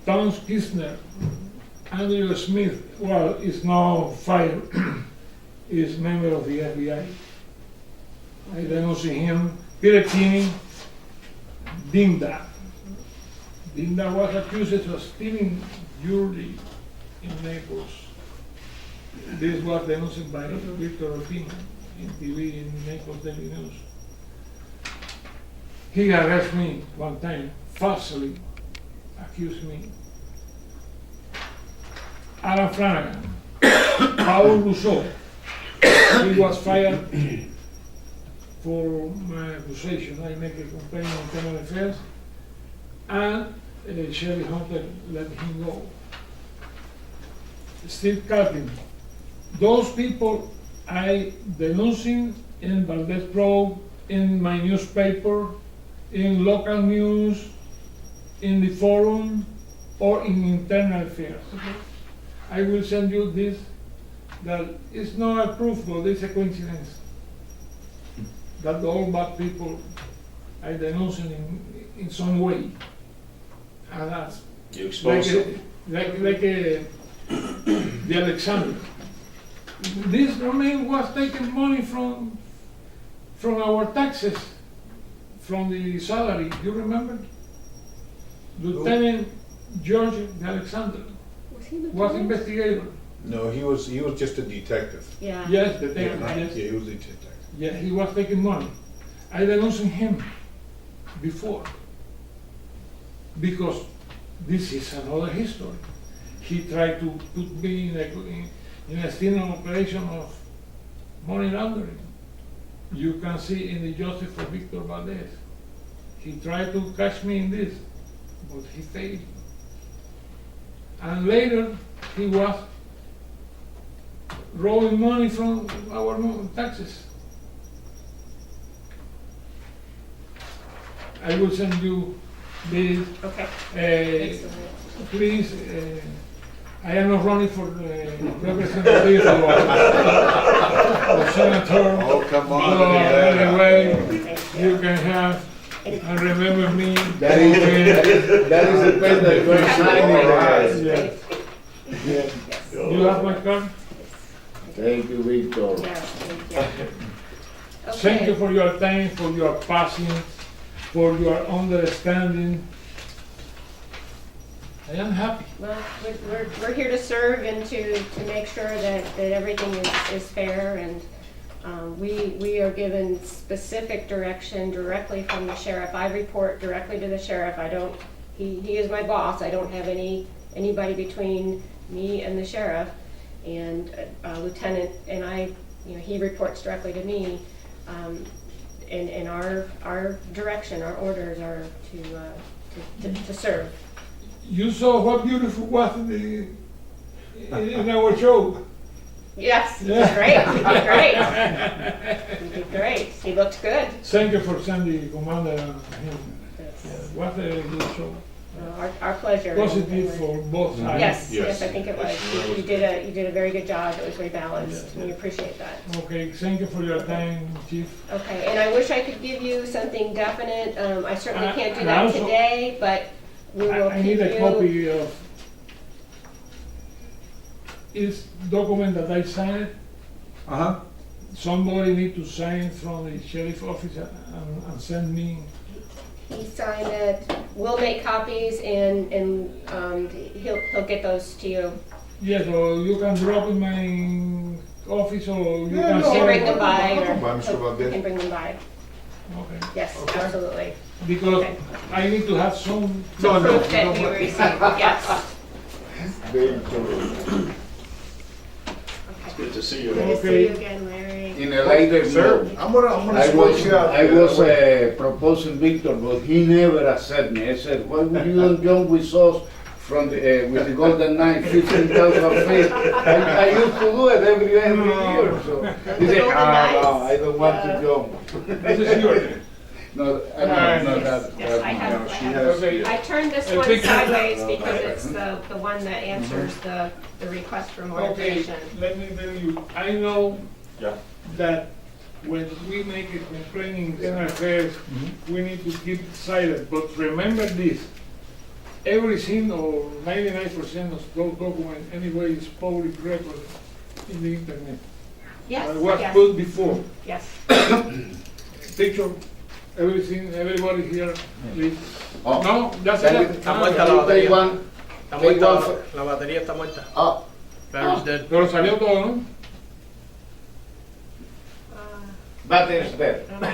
Tom Kistner, Andrew Smith, well, is now fired, is member of the FBI. I don't see him. Peter Kinney, Dinda. Dinda was accused of stealing jewelry in Naples. This was denounced by Victor Orbina in TV in Naples Daily News. He arrested me one time, falsely accused me. Alan Flanagan, Paul Rousseau, he was fired for my accusation. I make a complaint on criminal affairs, and Sheriff Hunter let him go. Steve Calvin, those people I denouncing in Valdes Probe, in my newspaper, in local news, in the forum, or in internal affairs. I will send you this, that is not a proof, but it's a coincidence. That all bad people I denouncing in some way. And that's You expose them. like the Alexander. This Rene was taking money from our taxes, from the salary. You remember? Lieutenant George Alexander Was he was investigator. No, he was just a detective. Yeah. Yes, the Yeah, yes. he was a detective. Yeah, he was taking money. I denounced him before because this is another history. He tried to put me in a sting operation of money laundering. You can see in the justice for Victor Valdes. He tried to catch me in this, but he failed. And later, he was rolling money from our taxes. I will send you this. Okay. Excellent. Please, I am not running for representative or senator. Oh, come on. So Yeah. anyway, you can have, and remember me. That is the pen that you are signing. Alright. Yeah. Yeah. You have my card? Thank you, Victor. Yes, thank you. Thank you Okay. for your time, for your patience, for your understanding. I am happy. Well, we're here to serve and to make sure that everything is fair, and we are given specific direction directly from the sheriff. I report directly to the sheriff. I don't, he is my boss. I don't have anybody between me and the sheriff. And Lieutenant and I, he reports directly to me. And our direction, our orders are to serve. You saw what beautiful was in our show. Yes, he Yeah. did great. He did great. He looked good. Thank you for sending Commander and him. What a good show. Our pleasure. Positive for both sides. Yes, Yes. yes, I think it was. You did a very good job. It was very balanced. Yeah. We appreciate that. Okay, thank you for your time, Chief. Okay, and I wish I could give you something definite. I certainly can't do And that also- today, but we will I keep need a you. copy of this document that I signed. Uh-huh. Somebody need to sign from the sheriff office and send me. He signed it. We'll make copies and he'll get those to you. Yes, or you can drop in my office, or you Yeah, can no, You can bring send. them by, I'll come by, Mr. or Valdez. you can bring them by. Okay, Yes, Okay. absolutely. because Okay. I need to have some. No, no, Proof that no, you but- received, yes. Victor. Good to see you. Good to see Okay. you again, Larry. In a later Sir, note, I'm gonna I switch was, you out. I was proposing Victor, but he never accepted me. I said, why would you don't join with us from with the Golden Knight, 15,000 feet? I used to do it every year. So he said, Golden no, Knights? I don't want Yeah. to join. This is yours. No, I Alright. don't know Yes, yes, I have, No, I she have. has- Okay. I turned this I one think- sideways because it's the one that answers the request for more Okay, information. let me tell you, I know Yeah. that when we make a complaint in internal affairs, we need to keep silent. But remember this, everything or 99% of those documents anyway is public record in the internet. Yes, It was yes, put before. yes. Picture, everything, everybody here, please. Oh. No, that's Can it. we- Está Ah, muerta la Take batería. one. Está Take muerta, one. la batería está muerta. Oh, Battery's dead. Pero salió todo, ¿no? but it's there. But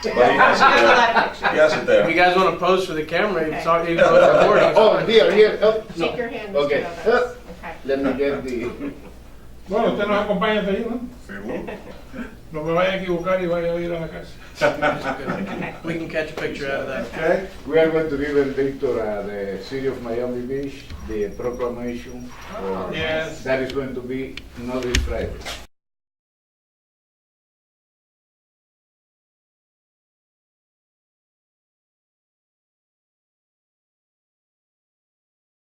he has it There's a lot of there. pictures. He has it If there. you guys want to pose for the camera, it's all, even though it's recording, it's Oh, fine. here, oh, Shake no. your hand, Mr. Okay. Valdez. Okay. Let me get the, Bueno, usted nos acompaña hasta ahí, ¿no? Seguro. No me vaya a equivocar y vaya a ir a la casa. Okay. We can catch a picture out of that. okay, we are going to give them Victor at the city of Miami Beach, the proclamation. Yes. That is going to be not this Friday.